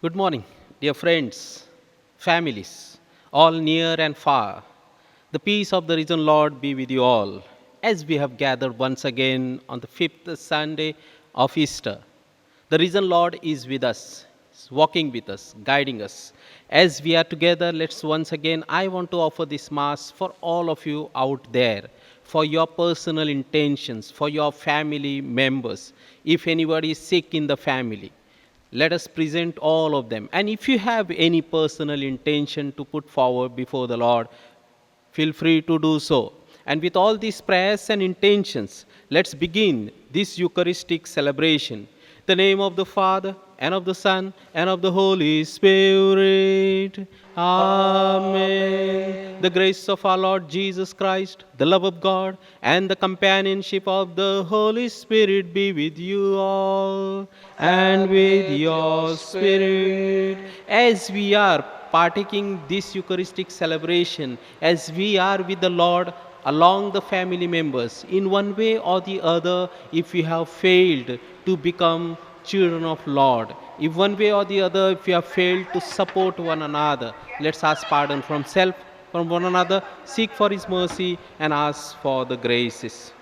Good morning, dear friends, families, all near and far. The peace of the risen Lord be with you all as we have gathered once again on the fifth Sunday of Easter. The risen Lord is with us, is walking with us, guiding us. As we are together, let's once again, I want to offer this Mass for all of you out there, for your personal intentions, for your family members, if anybody is sick in the family. Let us present all of them. And if you have any personal intention to put forward before the Lord, feel free to do so. And with all these prayers and intentions, let's begin this Eucharistic celebration. The name of the Father, and of the Son, and of the Holy Spirit. Amen. The grace of our Lord Jesus Christ, the love of God, and the companionship of the Holy Spirit be with you all, and with your spirit. As we are partaking this Eucharistic celebration, as we are with the Lord along the family members, in one way or the other, if we have failed to become children of Lord, if one way or the other, if we have failed to support one another, let's ask pardon from self, from one another, seek for His mercy, and ask for the graces.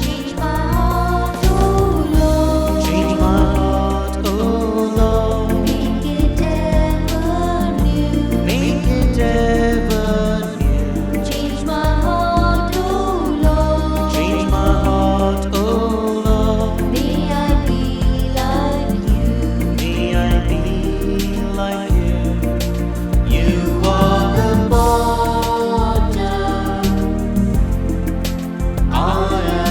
Change my heart, oh Lord. Change my heart, oh Lord. Make it ever new. Make it ever new. Change my heart, oh Lord. Change my heart, oh Lord. May I be like you. May I be like you. You are the potter. I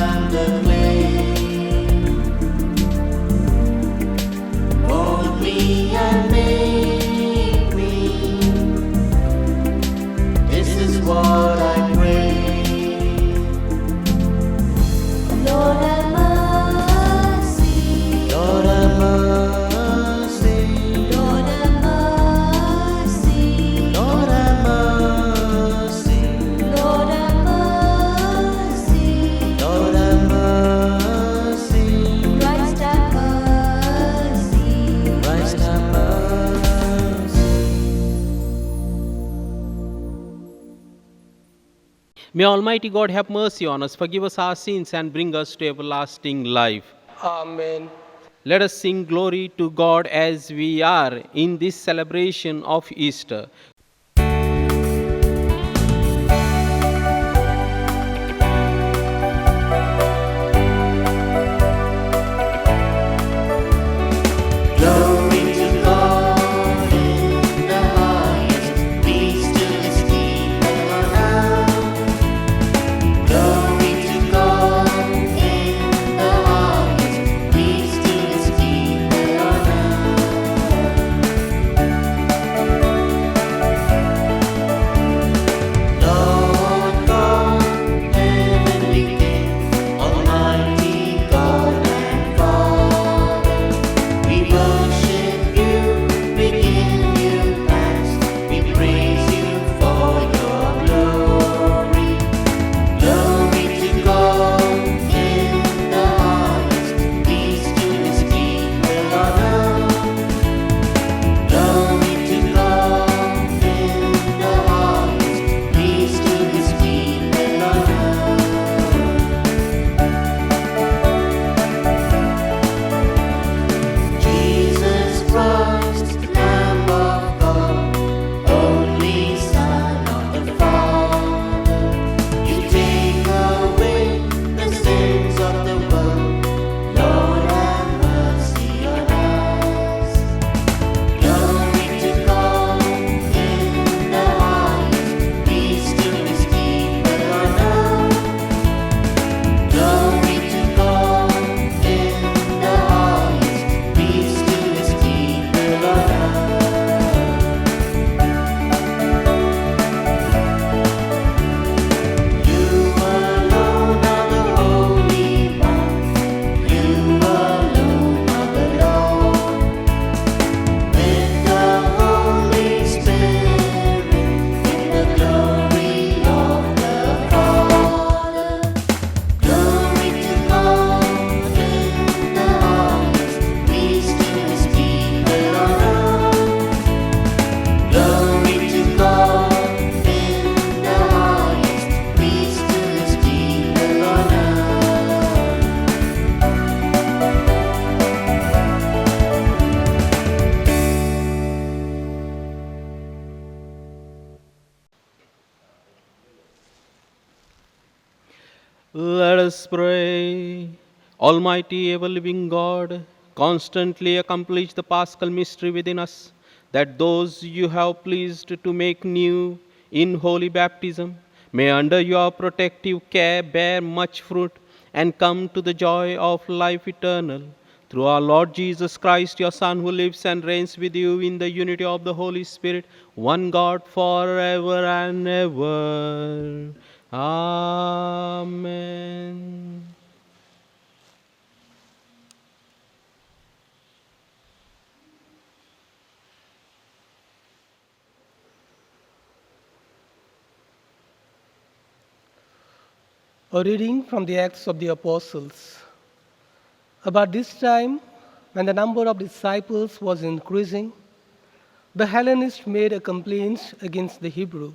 am the clay. Mold me and make me. This is what I pray. Lord have mercy. Lord have mercy. Lord have mercy. Lord have mercy. Lord have mercy. Lord have mercy. Christ have mercy. Christ have mercy. May Almighty God have mercy on us, forgive us our sins, and bring us to everlasting life. Amen. Let us sing glory to God as we are in this celebration of Easter. Glory to God in the highest, peace to His people on earth. Glory to God in the highest, peace to His people on earth. Let us pray. Almighty, ever living God, constantly accomplish the Paschal mystery within us, that those you have pleased to make new in holy baptism may under your protective care bear much fruit and come to the joy of life eternal. Through our Lord Jesus Christ, your Son, who lives and reigns with you in the unity of the Holy Spirit, one God forever and ever. Amen. A reading from the Acts of the Apostles. About this time, when the number of disciples was increasing, the Hellenists made a complaint against the Hebrew.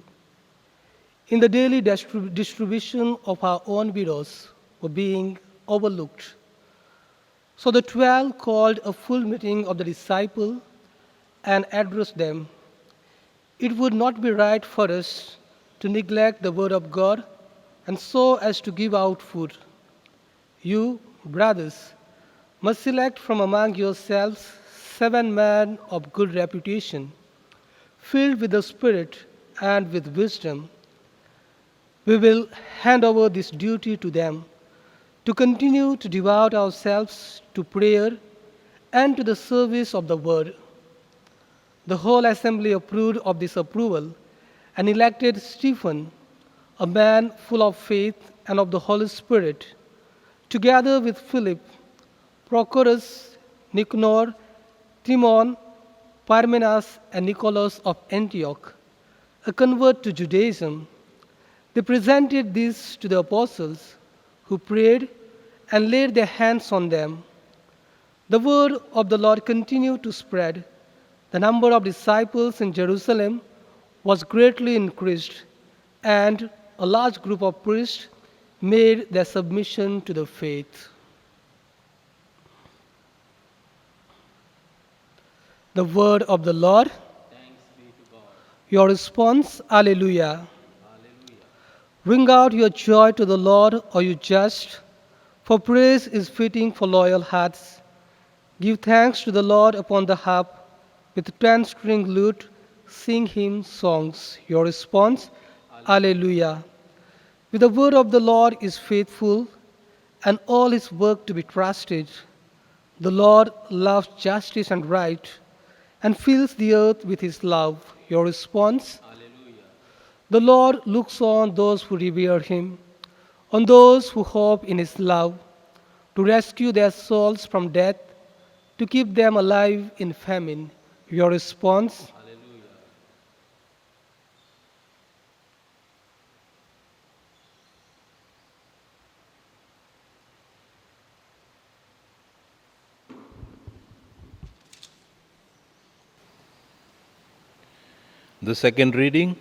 In the daily distribution of our own widows were being overlooked. So the 12 called a full meeting of the disciples and addressed them. It would not be right for us to neglect the word of God and so as to give out food. You, brothers, must select from among yourselves 7 men of good reputation, filled with the Spirit and with wisdom. We will hand over this duty to them to continue to devote ourselves to prayer and to the service of the word. The whole assembly approved of this approval and elected Stephen, a man full of faith and of the Holy Spirit, together with Philip, Prochorus, Nicanor, Timon, Parmenas, and Nicholas of Antioch, a convert to Judaism. They presented these to the apostles, who prayed and laid their hands on them. The word of the Lord continued to spread. The number of disciples in Jerusalem was greatly increased, and a large group of priests made their submission to the faith. The word of the Lord. Your response, Alleluia. Ring out your joy to the Lord, O you just, for praise is fitting for loyal hearts. Give thanks to the Lord upon the harp, with 10-string lute, sing him songs. Your response, Alleluia. With the word of the Lord is faithful, and all his work to be trusted. The Lord loves justice and right, and fills the earth with his love. Your response, the Lord looks on those who revere him, on those who hope in his love, to rescue their souls from death, to keep them alive in famine. Your response, The second reading,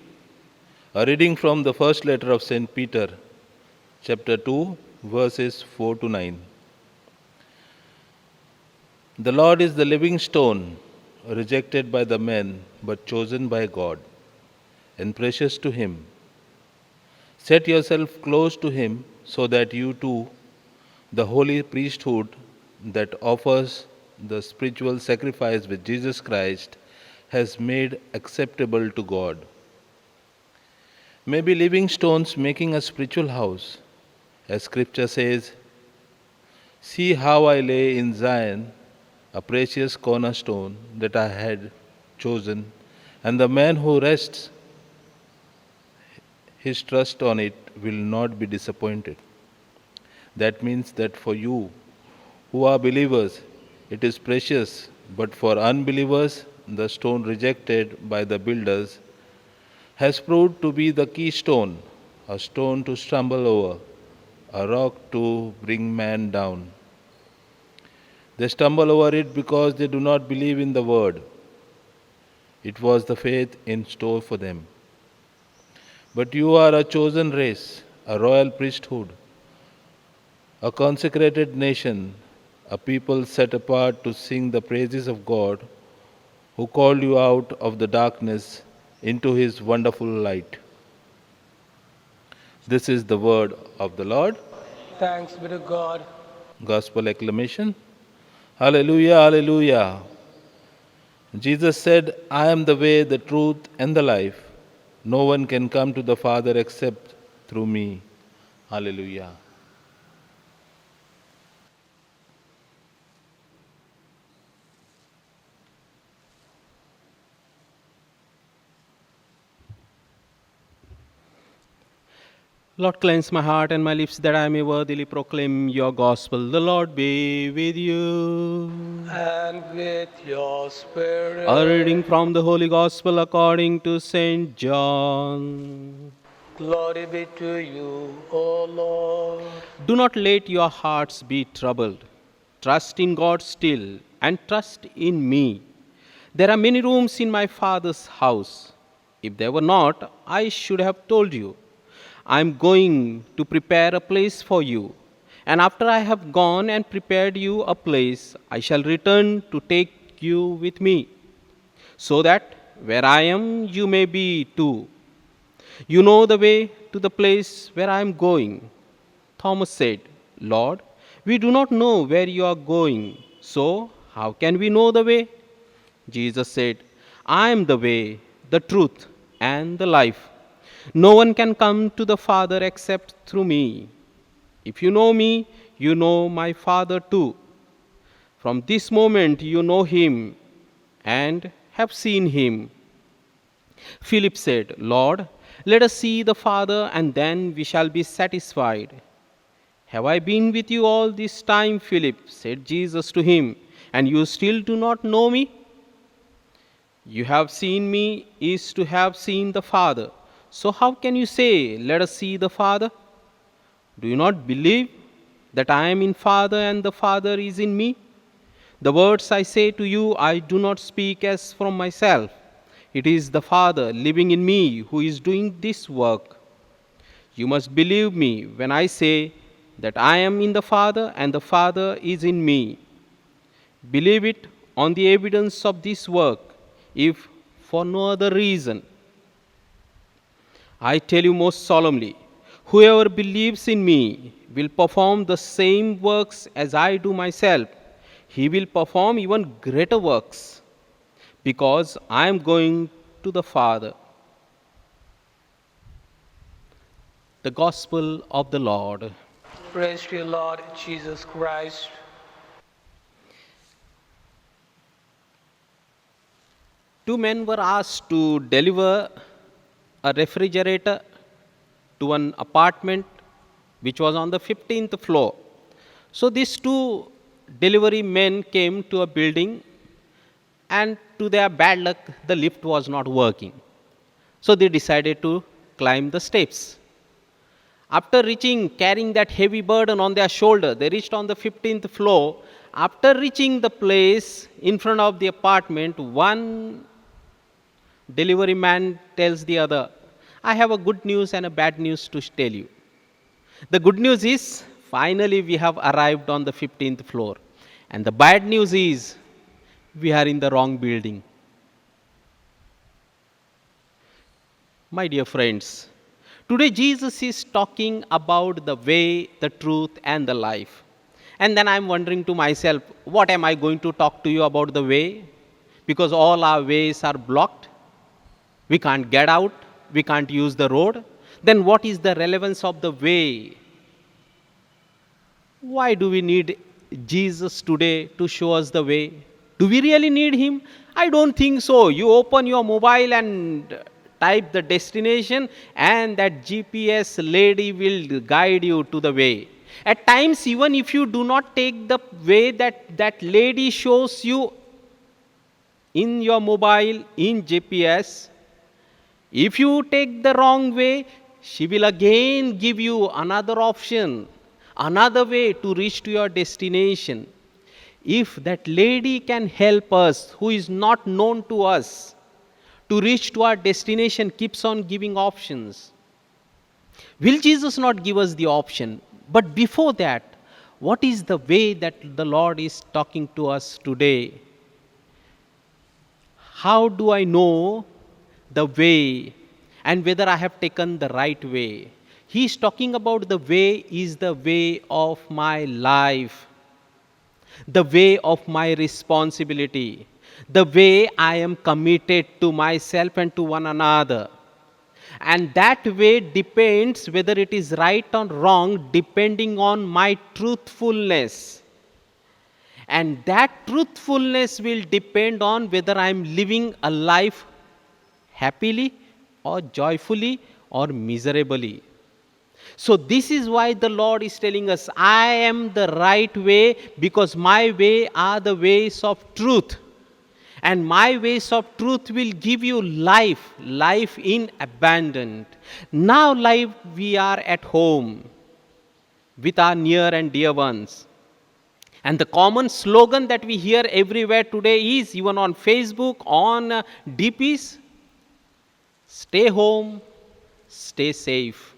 a reading from the first letter of St. Peter, chapter 2, verses 4 to 9. The Lord is the living stone, rejected by the men, but chosen by God, and precious to him. Set yourself close to him, so that you too, the holy priesthood that offers the spiritual sacrifice with Jesus Christ, has made acceptable to God, may be living stones making a spiritual house. As Scripture says, see how I lay in Zion a precious cornerstone that I had chosen, and the man who rests his trust on it will not be disappointed. That means that for you who are believers, it is precious, but for unbelievers, the stone rejected by the builders has proved to be the keystone, a stone to stumble over, a rock to bring man down. They stumble over it because they do not believe in the word. It was the faith in store for them. But you are a chosen race, a royal priesthood, a consecrated nation, a people set apart to sing the praises of God, who called you out of the darkness into his wonderful light. This is the word of the Lord. Thanks be to God. Gospel acclamation. Hallelujah, hallelujah. Jesus said, I am the way, the truth, and the life. No one can come to the Father except through me. Hallelujah. Lord, cleanse my heart and my lips that I may worthily proclaim your gospel. The Lord be with you. And with your spirit. A reading from the Holy Gospel according to St. John. Glory be to you, O Lord. Do not let your hearts be troubled. Trust in God still and trust in me. There are many rooms in my Father's house. If there were not, I should have told you. I am going to prepare a place for you. And after I have gone and prepared you a place, I shall return to take you with me, so that where I am, you may be too. You know the way to the place where I am going. Thomas said, Lord, we do not know where you are going, so how can we know the way? Jesus said, I am the way, the truth, and the life. No one can come to the Father except through me. If you know me, you know my Father too. From this moment you know him and have seen him. Philip said, Lord, let us see the Father, and then we shall be satisfied. Have I been with you all this time, Philip? Said Jesus to him, and you still do not know me? You have seen me is to have seen the Father. So how can you say, let us see the Father? Do you not believe that I am in Father and the Father is in me? The words I say to you, I do not speak as from myself. It is the Father living in me who is doing this work. You must believe me when I say that I am in the Father and the Father is in me. Believe it on the evidence of this work, if for no other reason. I tell you most solemnly, whoever believes in me will perform the same works as I do myself. He will perform even greater works, because I am going to the Father. The Gospel of the Lord. Praise to you, Lord Jesus Christ. Two men were asked to deliver a refrigerator to an apartment which was on the 15th floor. So these two delivery men came to a building, and to their bad luck, the lift was not working. So they decided to climb the steps. After reaching, carrying that heavy burden on their shoulder, they reached on the 15th floor. After reaching the place in front of the apartment, one delivery man tells the other, I have a good news and a bad news to tell you. The good news is, finally we have arrived on the 15th floor. And the bad news is, we are in the wrong building. My dear friends, today Jesus is talking about the way, the truth, and the life. And then I'm wondering to myself, what am I going to talk to you about the way? Because all our ways are blocked. We can't get out. We can't use the road. Then what is the relevance of the way? Why do we need Jesus today to show us the way? Do we really need him? I don't think so. You open your mobile and type the destination, and that GPS lady will guide you to the way. At times, even if you do not take the way that that lady shows you in your mobile, in GPS, if you take the wrong way, she will again give you another option, another way to reach to your destination. If that lady can help us, who is not known to us, to reach to our destination, keeps on giving options, will Jesus not give us the option? But before that, what is the way that the Lord is talking to us today? How do I know the way and whether I have taken the right way? He is talking about the way is the way of my life, the way of my responsibility, the way I am committed to myself and to one another. And that way depends whether it is right or wrong, depending on my truthfulness. And that truthfulness will depend on whether I am living a life happily or joyfully or miserably. So, this is why the Lord is telling us, I am the right way because my way are the ways of truth. And my ways of truth will give you life, life in abundance. Now, life we are at home with our near and dear ones. And the common slogan that we hear everywhere today is, even on Facebook, on DPs, stay home, stay safe.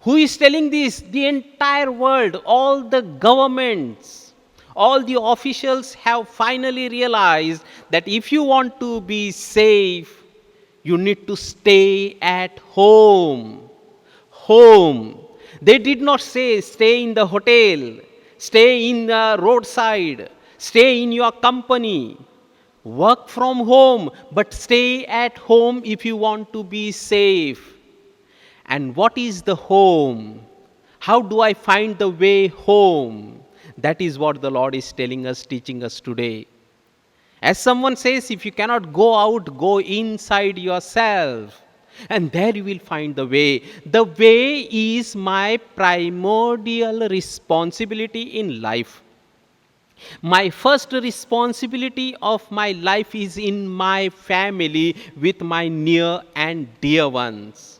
Who is telling this? The entire world, all the governments, all the officials have finally realized that if you want to be safe, you need to stay at home. Home. They did not say stay in the hotel, stay in the roadside, stay in your company, work from home, but stay at home if you want to be safe. And what is the home? How do I find the way home? That is what the Lord is telling us, teaching us today. As someone says, if you cannot go out, go inside yourself. And there you will find the way. The way is my primordial responsibility in life. My first responsibility of my life is in my family with my near and dear ones.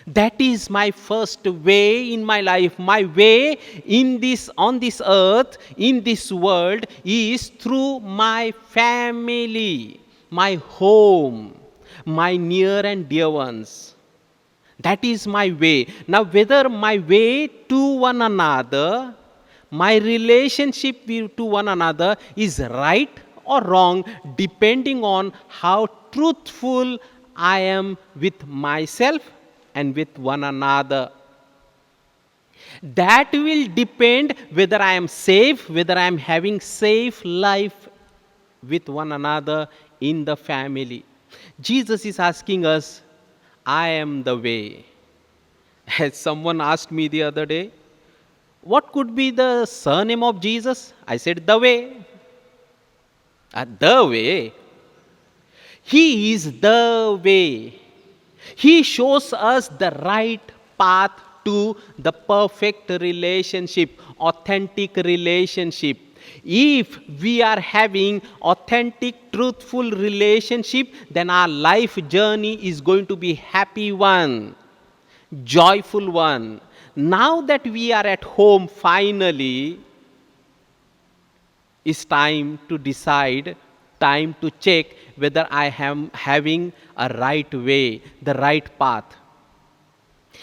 That is my first way in my life. My way in this, on this earth, in this world, is through my family, my home, my near and dear ones. That is my way. Now, whether my way to one another, my relationship to one another is right or wrong, depending on how truthful I am with myself and with one another. That will depend whether I am safe, whether I am having safe life with one another in the family. Jesus is asking us, I am the way. As someone asked me the other day, what could be the surname of Jesus? I said, the way. The way. He is the way. He shows us the right path to the perfect relationship, authentic relationship. If we are having authentic, truthful relationship, then our life journey is going to be happy one, joyful one. Now that we are at home finally, it's time to decide, time to check whether I am having a right way, the right path.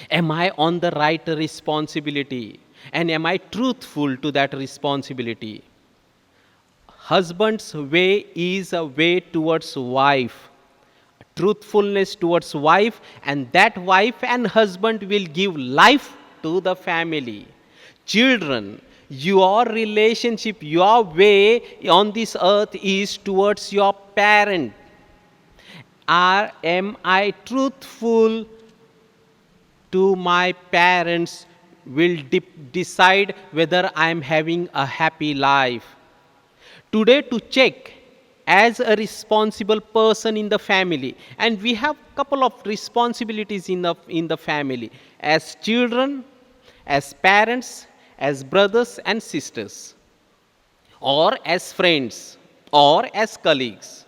Am I on the right responsibility? And am I truthful to that responsibility? Husband's way is a way towards wife. Truthfulness towards wife, and that wife and husband will give life to the family. Children, your relationship, your way on this earth is towards your parent. Am I truthful to my parents will decide whether I am having a happy life. Today, to check as a responsible person in the family, and we have couple of responsibilities in the family as children, as parents, as brothers and sisters, or as friends, or as colleagues.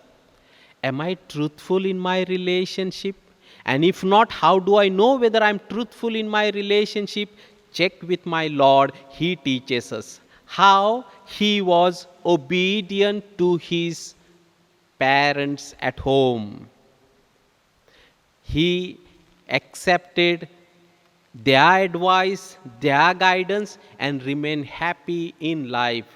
Am I truthful in my relationship? And if not, how do I know whether I'm truthful in my relationship? Check with my Lord. He teaches us how he was obedient to his parents at home. He accepted their advice, their guidance, and remained happy in life.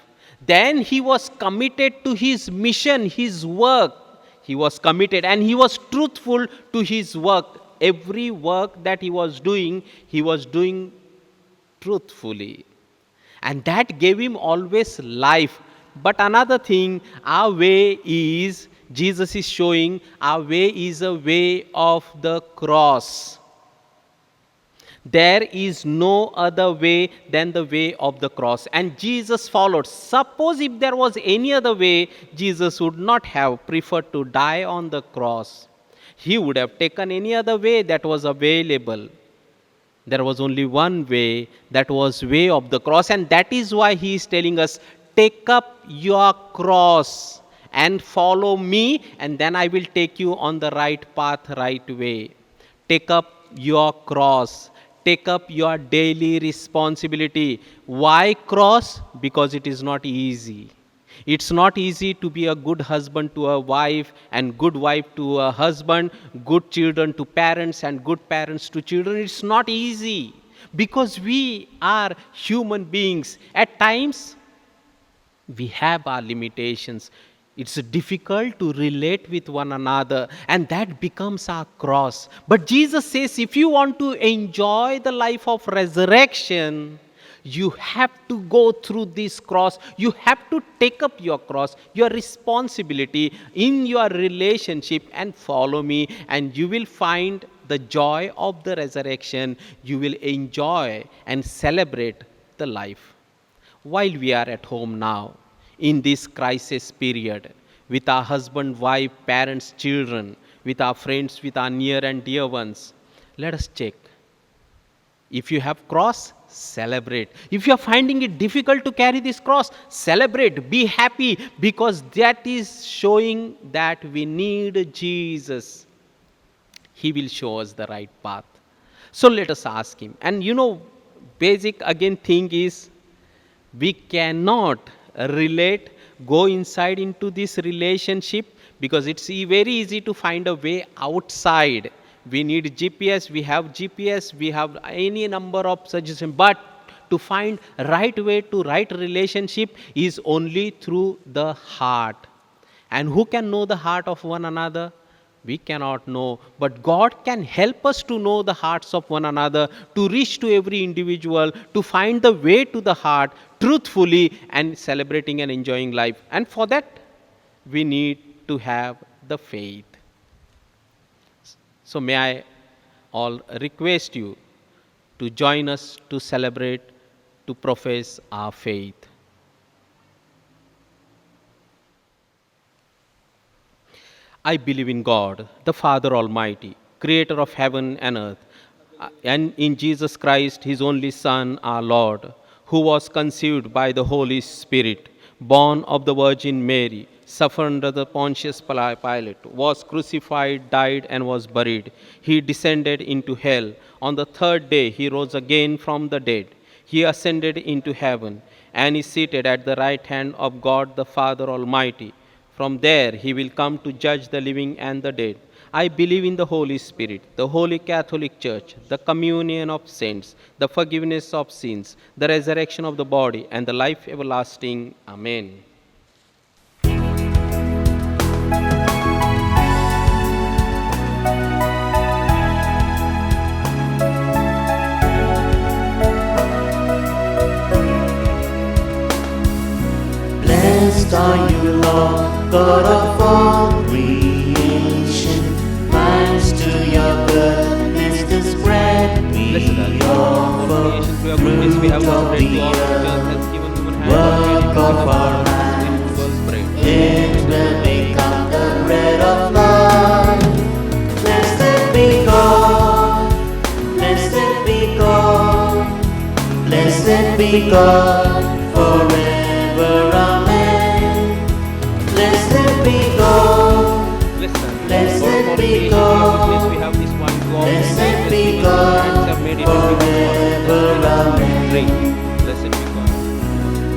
Then he was committed to his mission, his work. He was committed and he was truthful to his work. every work that he was doing truthfully. And that gave him always life. But another thing, our way is, Jesus is showing, our way is a way of the cross. There is no other way than the way of the cross. And Jesus followed. Suppose if there was any other way, Jesus would not have preferred to die on the cross. He would have taken any other way that was available. There was only one way, that was way of the cross. And that is why he is telling us, take up your cross and follow me, and then I will take you on the right path, right way. Take up your cross. Take up your daily responsibility. Why cross? Because it is not easy. It's not easy to be a good husband to a wife, and good wife to a husband, good children to parents, and good parents to children. It's not easy because we are human beings. At times, we have our limitations. It's difficult to relate with one another, and that becomes our cross. But Jesus says, if you want to enjoy the life of resurrection, you have to go through this cross. You have to take up your cross, your responsibility in your relationship, and follow me, and you will find the joy of the resurrection. You will enjoy and celebrate the life. While we are at home now, in this crisis period, with our husband, wife, parents, children, with our friends, with our near and dear ones, let us check. If you have cross, celebrate. If you are finding it difficult to carry this cross, celebrate, be happy, because that is showing that we need Jesus. He will show us the right path. So let us ask him. And basic again thing is, we cannot go inside into this relationship, because it's very easy to find a way outside. We need GPS, we have any number of suggestions, but to find right way to right relationship is only through the heart. And who can know the heart of one another? We cannot know, but God can help us to know the hearts of one another, to reach to every individual, to find the way to the heart truthfully, and celebrating and enjoying life. And for that, we need to have the faith. So may I all request you to join us to celebrate, to profess our faith. I believe in God, the Father Almighty, creator of heaven and earth, and in Jesus Christ, his only Son, our Lord, who was conceived by the Holy Spirit, born of the Virgin Mary, suffered under the Pontius Pilate, was crucified, died, and was buried. He descended into hell. On the third day, he rose again from the dead. He ascended into heaven and is seated at the right hand of God the Father Almighty. From there, he will come to judge the living and the dead. I believe in the Holy Spirit, the Holy Catholic Church, the communion of saints, the forgiveness of sins, the resurrection of the body, and the life everlasting. Amen. Blessed are you, Lord, God of all creation. Thanks to your goodness, this bread Blessed are we you, Lord, all creation. Through your goodness we have fruit of bread to the all the earth, earth has given human hands. work of our hands. It will become the bread of life. Blessed be God, blessed be God, blessed be God forever. Amen. Blessed be God, blessed be God, We have this wine to all blessed be hands God have made it into wine. forever. Amen. Drink. Blessed be God.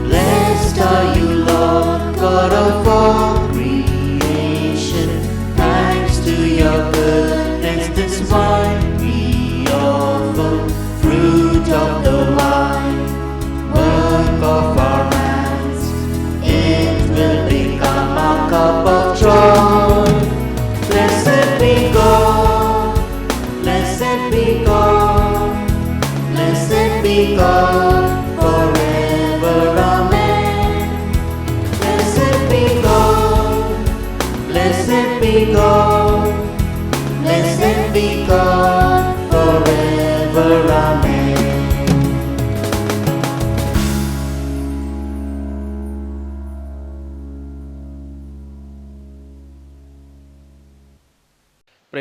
Blessed are you, Lord, God of all creation. Thanks to your goodness, this wine we offer. Fruit of the vine, work of our hands. It will become our cup of joy. Blessed be God, blessed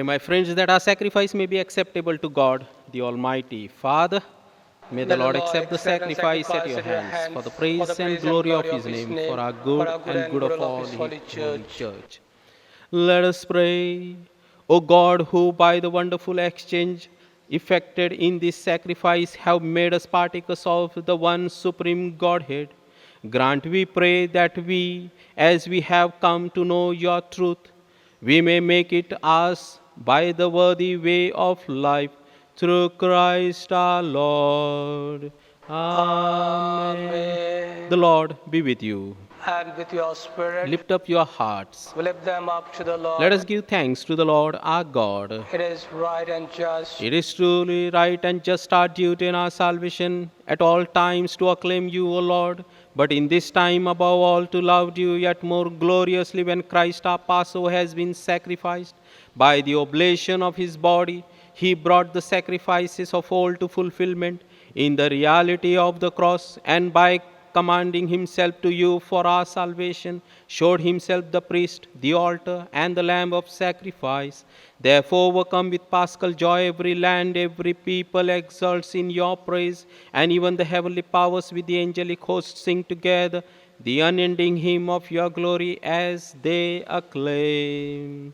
Pray, my friends, that our sacrifice may be acceptable to God, the Almighty Father. May the Lord accept the sacrifice at your hands for the praise and glory of His name, for our good and good of all His holy church. Let us pray. O God, who by the wonderful exchange effected in this sacrifice have made us partakers of the one supreme Godhead, grant, we pray, that we, as we have come to know your truth, we may make it ours by the worthy way of life through Christ our Lord. Amen. The Lord be with you. And with your spirit, Lift up your hearts. we lift them up to the Lord. Let us give thanks to the Lord our God. It is right and just. It is truly right and just our duty in our salvation at all times to acclaim you, O Lord, but in this time above all to love you yet more gloriously when Christ our Passover has been sacrificed. By the oblation of his body, he brought the sacrifices of old to fulfillment in the reality of the cross, and by commanding himself to you for our salvation, showed himself the priest, the altar, and the lamb of sacrifice. Therefore, overcome with paschal joy, every land, every people exults in your praise, and even the heavenly powers with the angelic host sing together the unending hymn of your glory as they acclaim.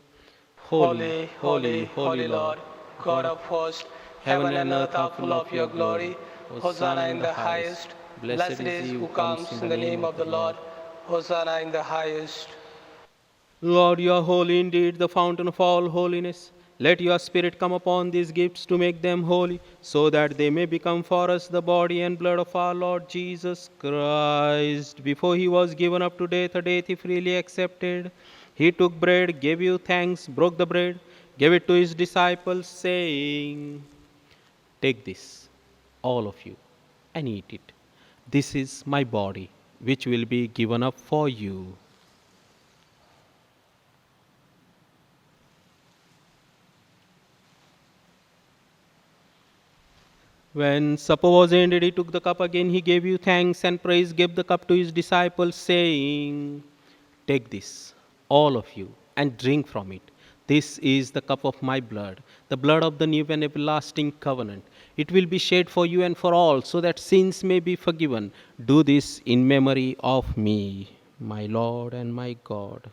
Holy, holy, holy Lord, God of hosts, heaven and earth are full of your glory. Hosanna in the highest. Blessed is he who comes in the name of the Lord. Hosanna in the highest. Lord, you are holy indeed, the fountain of all holiness. Let your Spirit come upon these gifts to make them holy, so that they may become for us the body and blood of our Lord Jesus Christ. Before he was given up to death, a death he freely accepted, he took bread, gave you thanks, broke the bread, gave it to his disciples, saying, "Take this, all of you, and eat it. This is my body, which will be given up for you." When supper was ended, he took the cup again. He gave you thanks and praise, gave the cup to his disciples, saying, "Take this, all of you, and drink from it. This is the cup of my blood, the blood of the new and everlasting covenant. It will be shed for you and for all, so that sins may be forgiven. Do this in memory of me, my Lord and my God."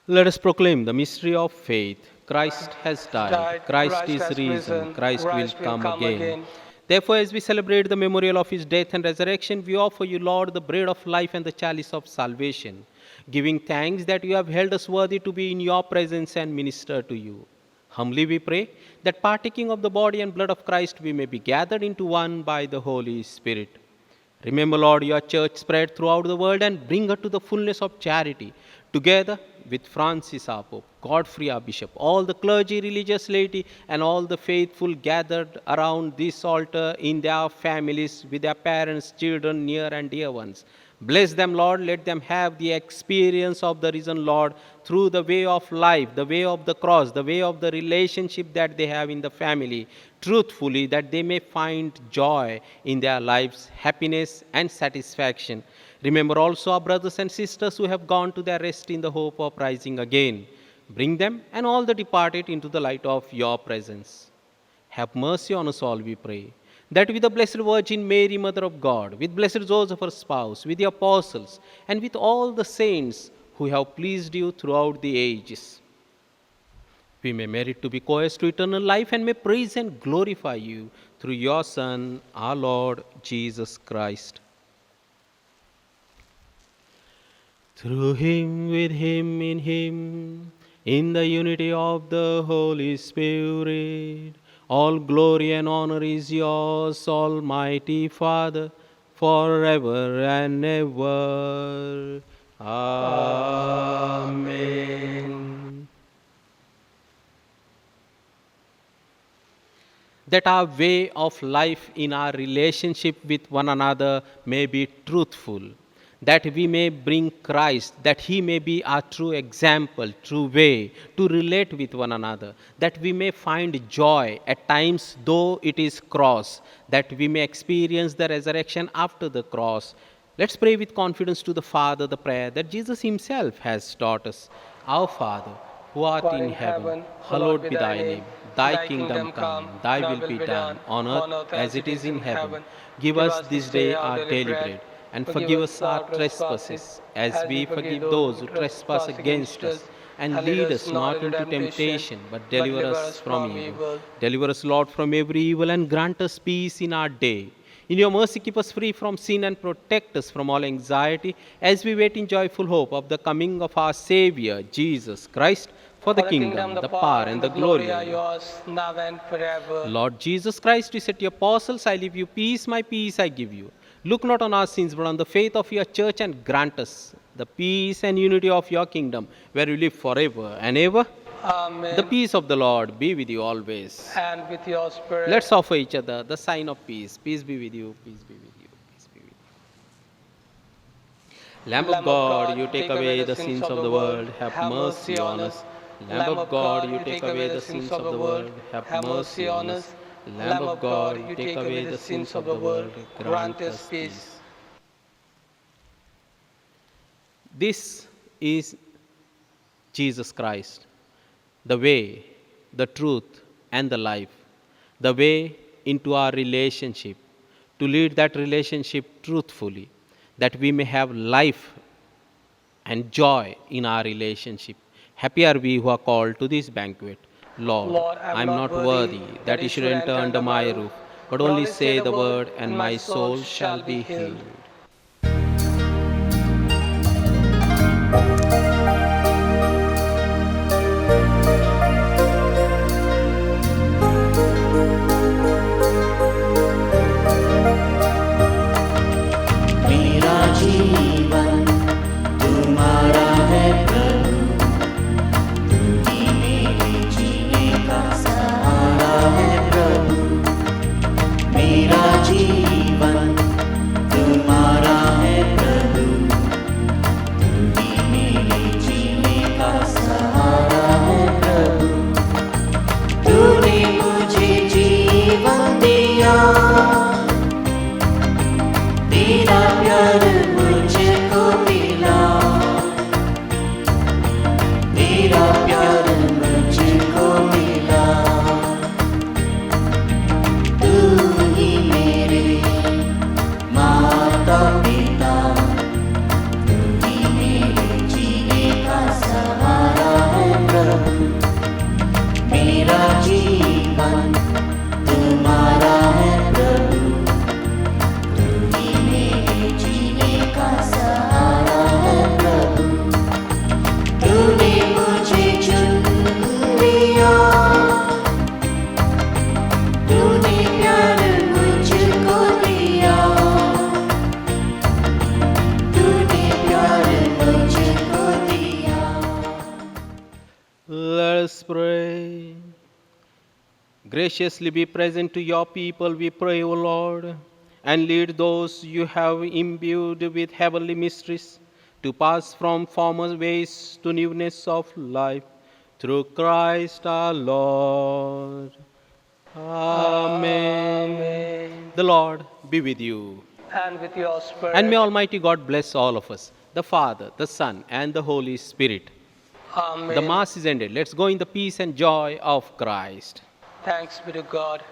Let us proclaim the mystery of faith. Christ has died. Christ is risen. Christ will come again. Therefore, as we celebrate the memorial of his death and resurrection, we offer you, Lord, the bread of life and the chalice of salvation, giving thanks that you have held us worthy to be in your presence and minister to you. Humbly we pray that partaking of the body and blood of Christ, we may be gathered into one by the Holy Spirit. Remember, Lord, your church spread throughout the world and bring her to the fullness of charity, together with Francis our Pope, Godfrey our Bishop, all the clergy, religious laity, and all the faithful gathered around this altar in their families, with their parents, children, near and dear ones. Bless them, Lord. Let them have the experience of the risen Lord through the way of life, the way of the cross, the way of the relationship that they have in the family, truthfully, that they may find joy in their lives, happiness and satisfaction. Remember also our brothers and sisters who have gone to their rest in the hope of rising again. Bring them and all the departed into the light of your presence. Have mercy on us all, we pray, that with the Blessed Virgin Mary, Mother of God, with Blessed Joseph, her spouse, with the apostles, and with all the saints who have pleased you throughout the ages, we may merit to be co-heirs to eternal life and may praise and glorify you through your Son, our Lord Jesus Christ. Through him, with him, in the unity of the Holy Spirit, all glory and honor is yours, Almighty Father, forever and ever. Amen. That our way of life in our relationship with one another may be truthful, that we may bring Christ, that he may be our true example, true way to relate with one another, that we may find joy at times though it is cross, that we may experience the resurrection after the cross, Let's pray with confidence to the Father the prayer that Jesus Himself has taught us. Our Father, who art in heaven, hallowed be thy name. Thy kingdom come, thy will be done, on earth as it is in heaven. Give us this day our daily bread, and forgive us our trespasses, as we forgive those who trespass against us. And lead us not into temptation, but deliver us from evil. Deliver us, Lord, from every evil, and grant us peace in our day. In your mercy, keep us free from sin and protect us from all anxiety as we wait in joyful hope of the coming of our Savior, Jesus Christ. For the kingdom, the power, and the glory are yours, now and forever. Lord Jesus Christ, you said to your apostles, I leave you peace, my peace I give you. Look not on our sins, but on the faith of your church, and grant us the peace and unity of your kingdom, where you live forever and ever. Amen. The peace of the Lord be with you always. And with your spirit. Let's offer each other the sign of peace. Peace be with you, peace be with you, peace be with you. Lamb of God, you take away the sins of the world, have mercy on us. Lamb of God, you take away the sins of the world, have mercy on us. Lamb of God, you take away the sins of the world, grant us peace. This is Jesus Christ, the way, the truth, and the life. The way into our relationship, to lead that relationship truthfully, that we may have life and joy in our relationship. Happy are we who are called to this banquet. Lord, I am not worthy that you should enter under my roof, but only say the word, and my soul shall be healed. मेरा जीवन तुम्हारा है प्रभु, तुम ही मेरे जीने का सहारा है प्रभु। मेरा जीवन तुम्हारा है प्रभु, तुम ही मेरे जीने का सहारा है प्रभु। तूने मुझे जीवन दिया, तेरा प्यार मुझको मिला, तेरा प्यार मुझको मिला। तू ही मेरे माता पिता, तू ही मेरे जीने का सहारा है प्रभु। मेरा जीवन तुम्हारा है प्रभु, जीने का सहारा है प्रभु। तूने मुझे चुन लिया, तूने प्यार मुझको दिया, तूने प्यार मुझको दिया। Let us pray. Graciously be present to your people, we pray, O Lord, and lead those you have imbued with heavenly mysteries to pass from former ways to newness of life, through Christ our Lord. Amen. The Lord be with you. And with your spirit. And may Almighty God bless all of us, the Father, the Son, and the Holy Spirit. Amen. The Mass is ended. Let's go in the peace and joy of Christ. Thanks be to God.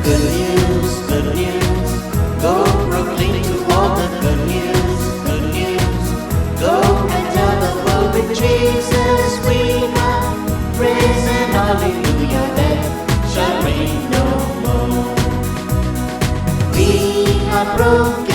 Good news, go proclaim to all the good news, go and tell the world with Jesus we have risen, hallelujah, death shall reign no more. We have broken